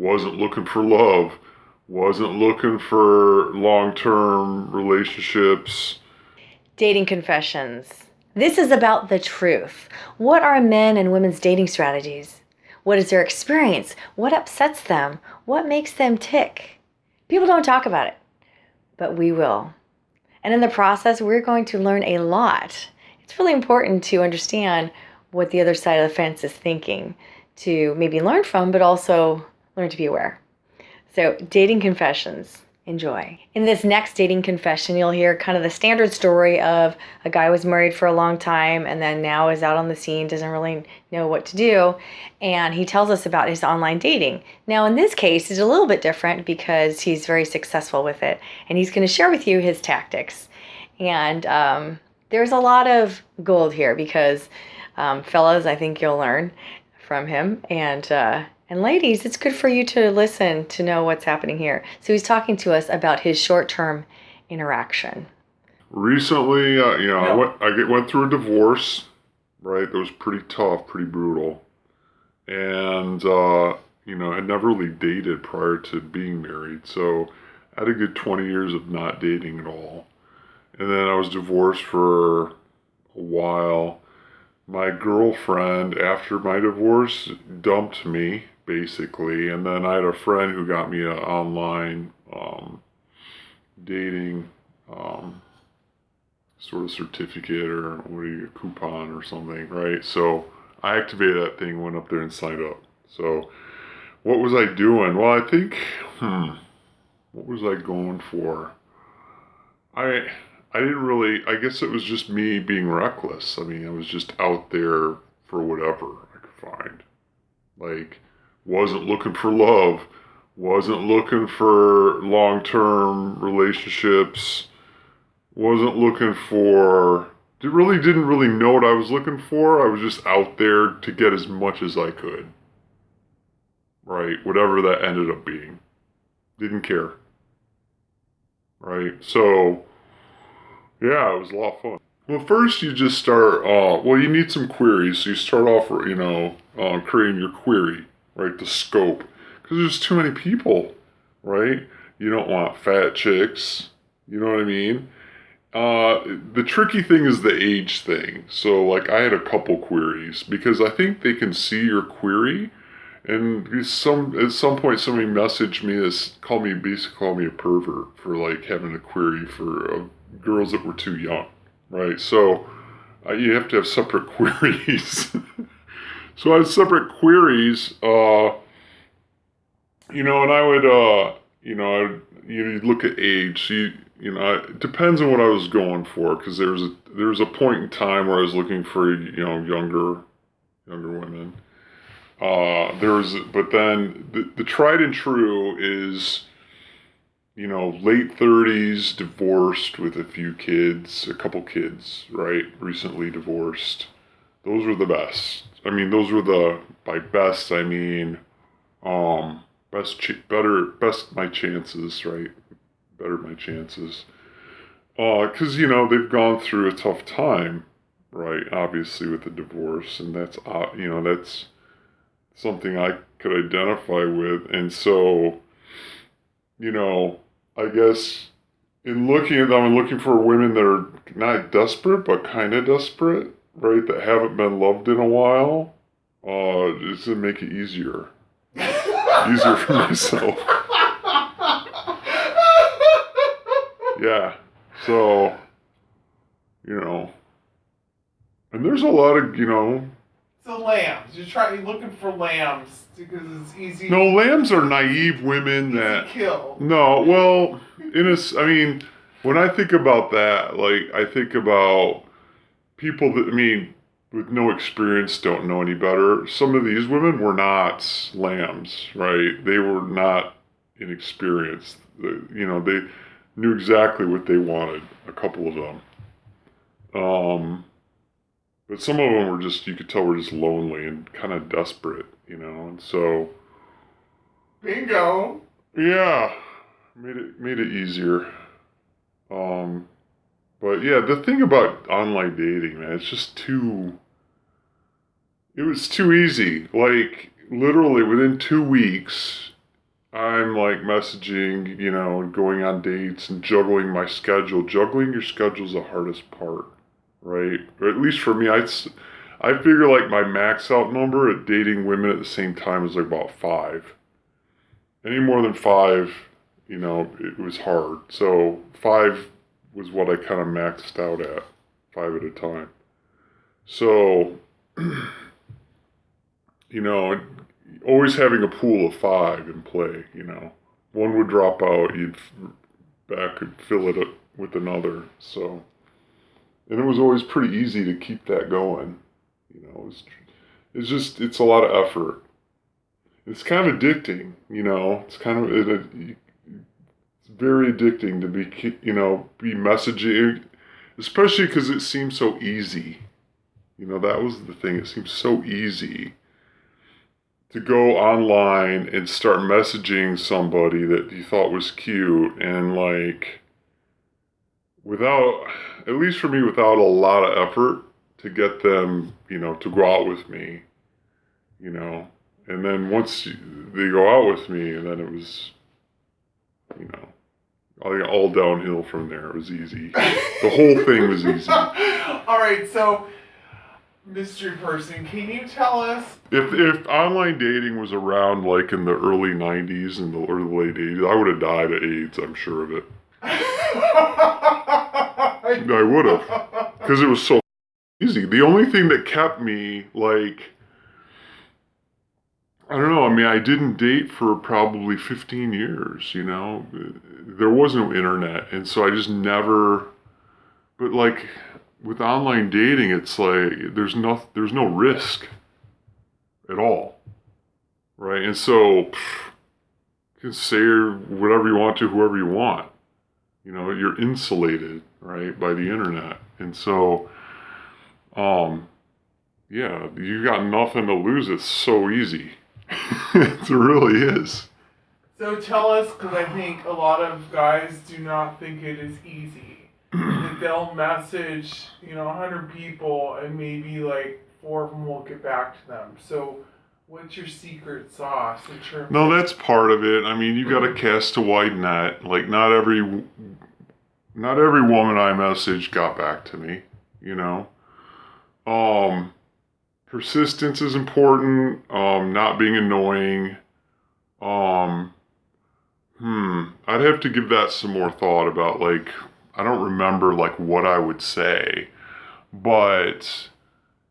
wasn't looking for love, wasn't looking for long-term relationships. Dating confessions. This is about the truth. What are men and women's dating strategies? What is their experience? What upsets them? What makes them tick? People don't talk about it, but we will. And in the process, we're going to learn a lot. It's really important to understand what the other side of the fence is thinking, to maybe learn from, but also learn to be aware. So, dating confessions. Enjoy. In this next dating confession, you'll hear kind of the standard story of a guy was married for a long time and then now is out on the scene, doesn't really know what to do, and he tells us about his online dating. Now, in this case, it's a little bit different because he's very successful with it, and he's going to share with you his tactics. And there's a lot of gold here because, fellas, I think you'll learn from him, and ladies, it's good for you to listen to know what's happening here. So he's talking to us about his short-term interaction. Recently, I went through a divorce, right? It was pretty tough, pretty brutal. And, I'd never really dated prior to being married. So I had a good 20 years of not dating at all. And then I was divorced for a while. My girlfriend, after my divorce, dumped me, basically. And then I had a friend who got me an online dating sort of certificate or a coupon or something, right? So I activated that thing, went up there and signed up. So what was I doing? Well, I think, what was I going for? I didn't really, I guess it was just me being reckless. I mean, I was just out there for whatever I could find. Like, wasn't looking for love, wasn't looking for long-term relationships, wasn't looking for, really didn't really know what I was looking for. I was just out there to get as much as I could. Right? Whatever that ended up being. Didn't care. Right? So, yeah, it was a lot of fun. Well, first you just start, you need some queries. So you start off, creating your query, right? The scope. Because there's too many people, right? You don't want fat chicks. You know what I mean? The tricky thing is the age thing. So, like, I had a couple queries because I think they can see your query. And at some point somebody messaged me basically called me a pervert for like having a query for girls that were too young, right? So you have to have separate queries. So I had separate queries, and I would, you'd look at age. So it depends on what I was going for, because there was a point in time where I was looking for, younger women. But then the tried and true is, late 30s, divorced with a couple kids, right? Recently divorced. Those were the best. I mean, by best, I mean, best my chances, right? Better my chances. 'Cause, they've gone through a tough time, right? Obviously with the divorce, and that's something I could identify with. And so, I guess in looking at them, I'm looking for women that are not desperate, but kind of desperate, right? That haven't been loved in a while. Just to make it easier. Easier for myself. Yeah. So, and there's a lot of, So lambs. You're looking for lambs because it's easy. No, lambs are naive women that kill. No, well, when I think about that, like I think about people that with no experience, don't know any better. Some of these women were not lambs, right? They were not inexperienced. They knew exactly what they wanted. A couple of them. But some of them were you could tell were just lonely and kind of desperate, and so. Bingo! Yeah, made it easier. But yeah, the thing about online dating, man, it was too easy. Like, literally within 2 weeks, I'm like messaging, going on dates and juggling my schedule. Juggling your schedule is the hardest part, right? Or at least for me, I figure like my max out number at dating women at the same time is like about five. Any more than five, it was hard. So five was what I kind of maxed out at, five at a time. So, always having a pool of five in play. One would drop out, you'd back and fill it up with another. So, and it was always pretty easy to keep that going. It's a lot of effort. It's kind of addicting. It's kind of it's very addicting to be messaging, especially because it seems so easy. That was the thing. It seems so easy to go online and start messaging somebody that you thought was cute and like without, at least for me, without a lot of effort to get them, to go out with me, and then once they go out with me, and then it was, you know, all downhill from there. It was easy. The whole thing was easy. All right, so mystery person, can you tell us if online dating was around like in the early 90s and the early late 80s, I would have died of AIDS, I'm sure of it. I would have, because it was so easy. The only thing that kept me like, I don't know, I mean, I didn't date for probably 15 years, there was no internet, and so I just never, but like with online dating, it's like there's no risk at all, right? And so you can say whatever you want to whoever you want. You're insulated, right, by the internet. And so, yeah, you got nothing to lose. It's so easy. It really is. So tell us, because I think a lot of guys do not think it is easy. That they'll message, 100 people and maybe like 4 of them will get back to them. So what's your secret sauce in terms No, that's part of it. I mean, you got to cast a wide net. Like, not every woman I messaged got back to me, Persistence is important, not being annoying. I'd have to give that some more thought about, like, I don't remember, like, what I would say, but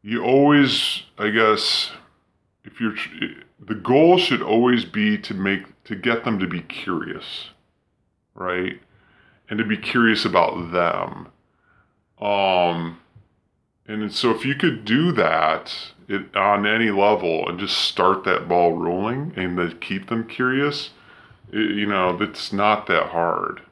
you always, I guess, the goal should always be to get them to be curious, right? And to be curious about them. And so if you could do that on any level and just start that ball rolling and then keep them curious, that's not that hard.